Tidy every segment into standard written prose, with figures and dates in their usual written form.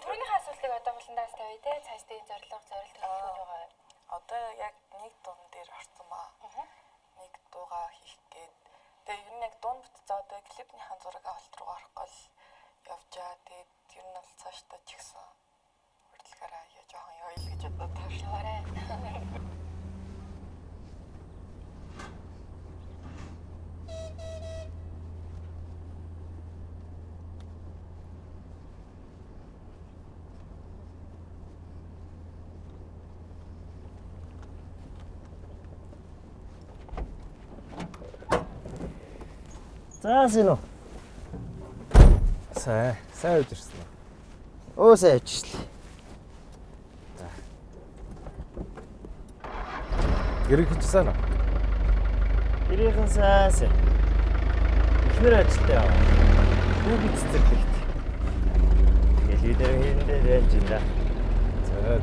Түргийнхээ асуултыг одоо буландаас тавья те. Цаашдын зорилго зорилт байгаа. Одоо яг нэг дуун дээр орсон баа. Нэг дуугаа хийх гээд. Тэгээ ер нь яг дуун бүтцээ одоо клипнийхэн зураг авалт руу орохгүй л явжаа. Тэгээд ер нь бол цаашдаа ч ихсэн хөдөлгөөрөө яа жоохон ёйл гэж одоо тавьшаарай. За сино. Сайн удирсан. Оо сайн ажиллаа. За. Гэрэг хийчихсэн үү? Гэрийнхэн сайн. Эхнэр ажилтаа яваа. Хүүхэд цэцэрлэгт. Тэгэл лидер хийндээ дэнжинда. За.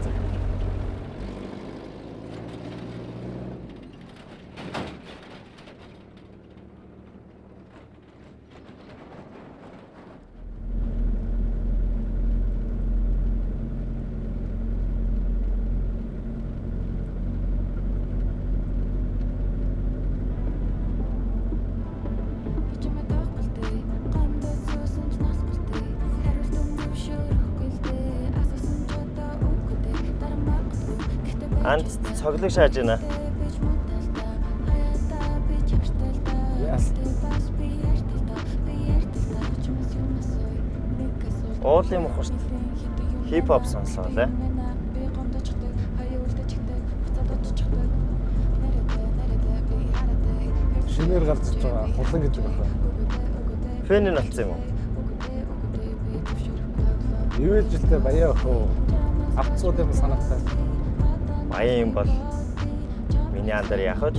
Анд цоглог шааж байна. Яас. Уулын мохорт хип-хоп сонслоо лээ. Шинээр гарч иж байгаа хулан гэж байна. Фэн нь болсон юм уу? Ивэл жилдээ баяа ах уу. Авцууд юм санаатай. Баян юм бол миний андар яах вэ?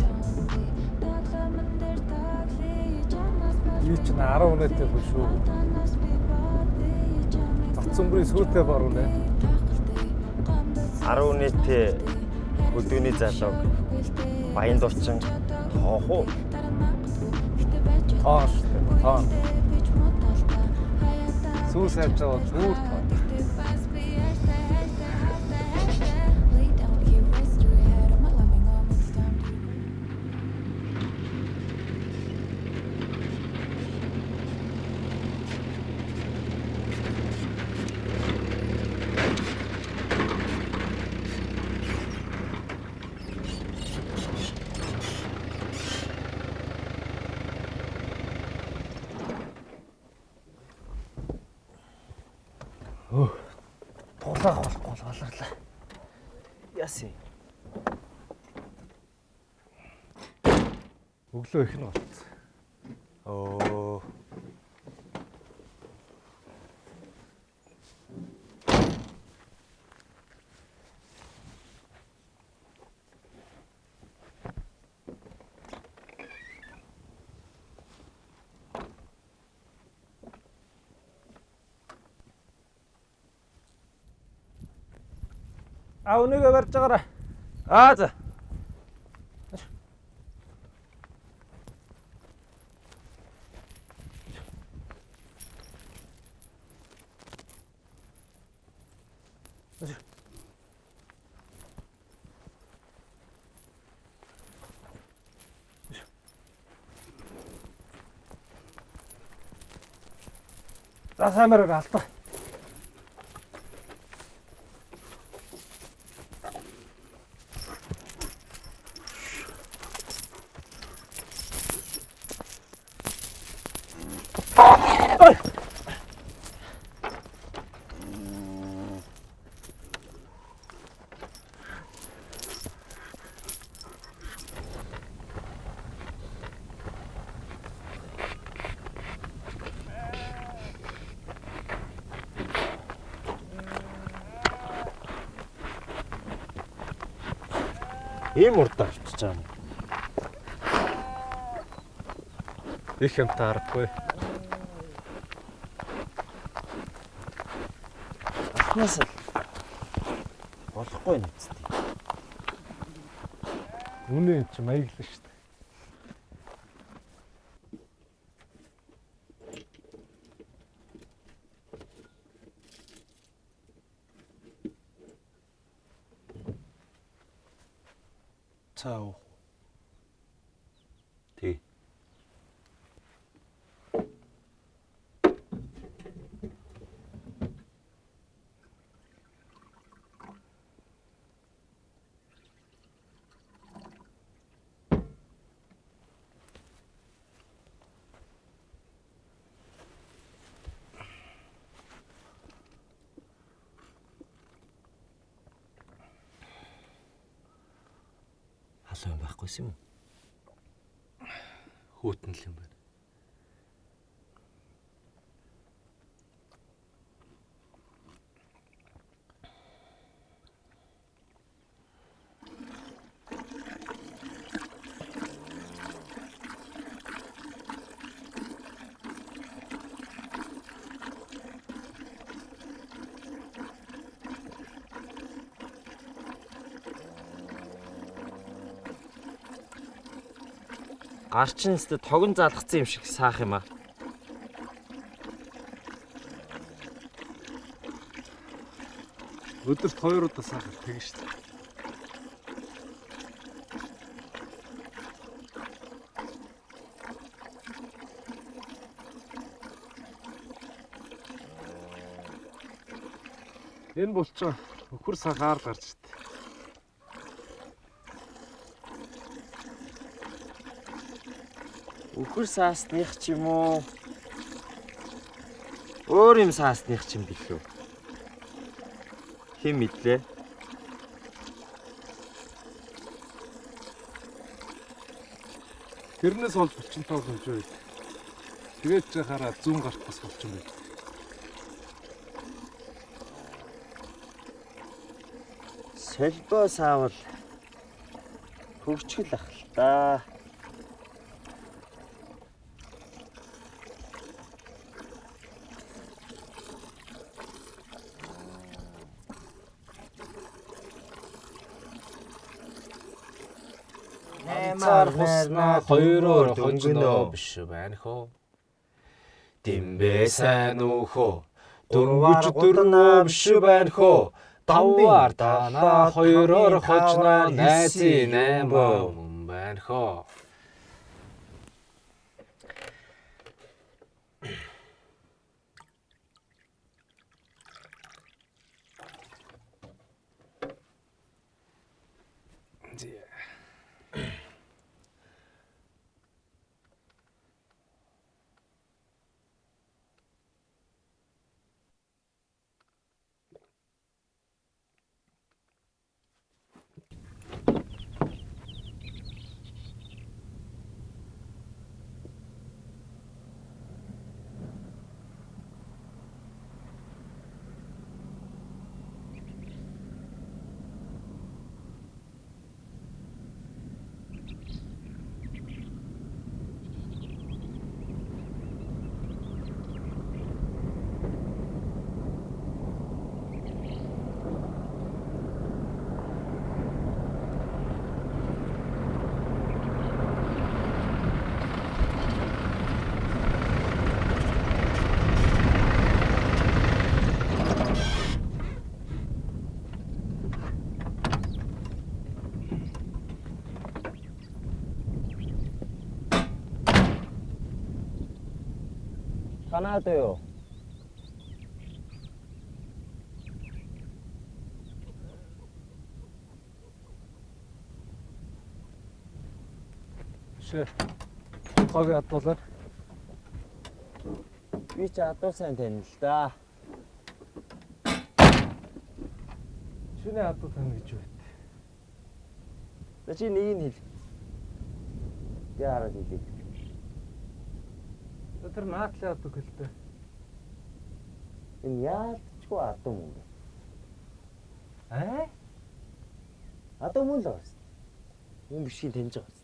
Юу ч 10 өнөтэй хүн шүү. Цацумбрын сүйтэй баруунаа. 10 нийтээ өдөөний залууг баян дуучин тоох уу? Тоош. Сүү сайж байгаа зүгээр тоо. Тулаа болохгүй болорлаа. Яси. Өглөө их нь болцсон. Оо. Өнөөгөө барьж байгаарай. За. За саймараа алдаа. Ийм урдаа авчиж байгаа юм. Их юм таарахгүй. Ахнаас л болохгүй нэцтэй. Үнэн чи маяглаа шүү дээ. Цаа. Тий. Халуун байхгүйсэн юм уу? Хүүтэн л юм байна. Гарчин өстө тогон залгацсан юм шиг саах юм аа. Өдөрт 2 удаа сахар тэгэн шүү дээ. Энэ болчоо өхөр сахаар гарч ирдэ. Өхөр саасных ч юм уу? Өөр юм саасных ч юм билүү? Хэн мэдлээ? Тэрнээс бол булчинтойгоо хэмж байд. Тэгээд ч хараа зүүн гарт бас булчин байд. Солбоо саавал хөвчгөл ах л та. Цаар хуснаа хоёроор хонжноо биш байна хөө. Димбэ сайн үхөө. Дөрвөж дөрнөө биш байна хөө. Даваар танаа хоёроор хожноо найзын 8 байна хөө. Канадаа юу? Шээ. Говь ядуулаа. Би ч адуу сайн танил л да. Шинэ ядуу тань гэж байт. За чи нэг нь хэл. Би хараад хэлье. Тэр наатлын ядуу гэлтэй. Энэ яалтчгүй адуу мөн. Аа? Адуу мөн л байна. Юм бишгийг таньж байгаа.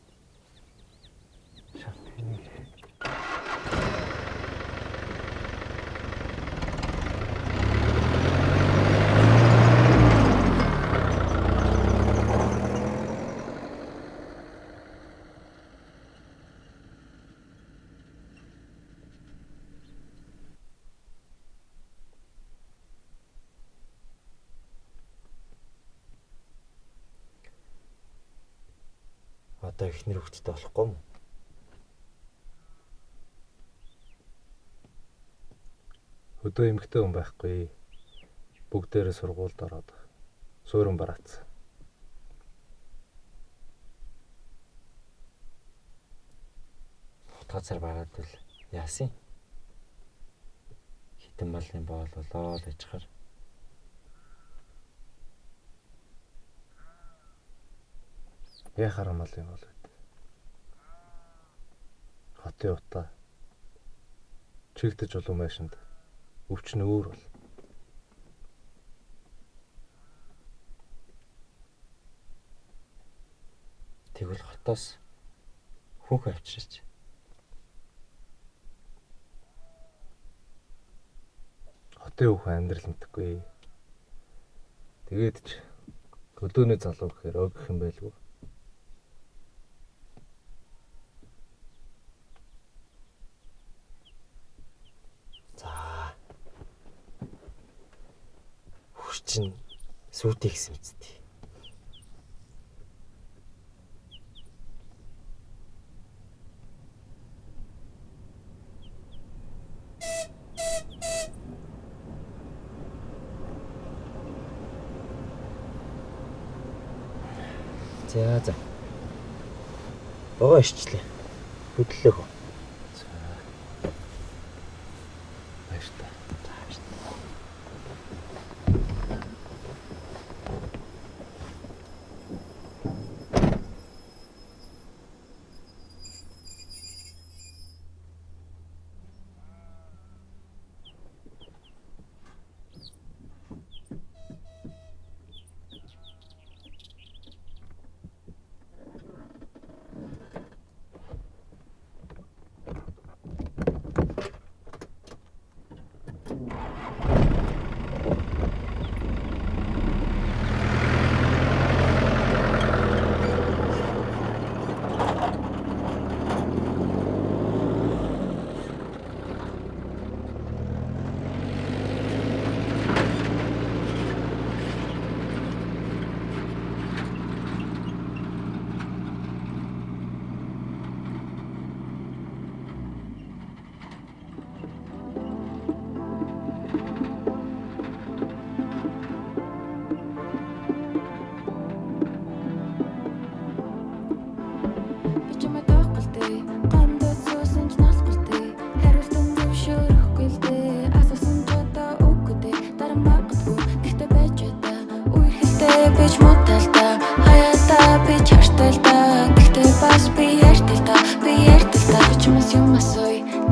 Одоо ихнэр хөвгттэй болохгүй юм. Өдөө эмэгтэй хүн байхгүй. Бүгдээрээ сургуульд ороод суурин бараацсан. Утгацаар бараад л яасан? Хитэн малын боололоо л ичхэр. Яхаар мал юм бол үү? Хотын утаа. Чигдэж болов машинд. Өвч нь өөр бол. Тэгвэл хотоос хүүхэн авчирч. Хотын хүүхэн амьдрал мэдхгүй. Тэгээд ч өдөөний залуу гэхээр өгөх юм байлгүй. Чинь сүйтэй гэсэн мэт. За. Богоо ишчлээ. Хөдлөөх.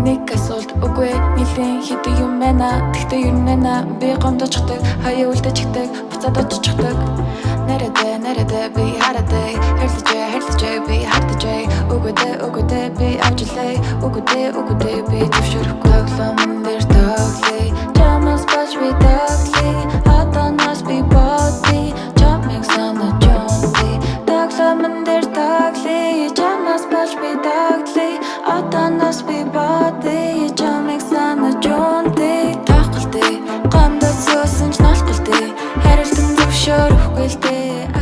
Нэг асуулт үгүй нилийн хитэн юм байна. Тэгтээ юу нэ би гомдочдаг, хаяа үлдчихдэг, буцаад оччихдаг. Нэрэдэ би харадай, хэрлэжээ би хатажээ. Үгүдэ би авчлаа, үгүдэ би төвшөрөхгүй лам дээр таглая. Jamás бач би таглая, хатанаас би боди, чамиг санаа чонди. Тагламан дээр таглая, Jamás бач би таглая, хатанаас би боди, чамиг санаа чонди. Тахалтай, гомдод суусан ч налхалтай, харилдан төвшөрөхгүй л дээ.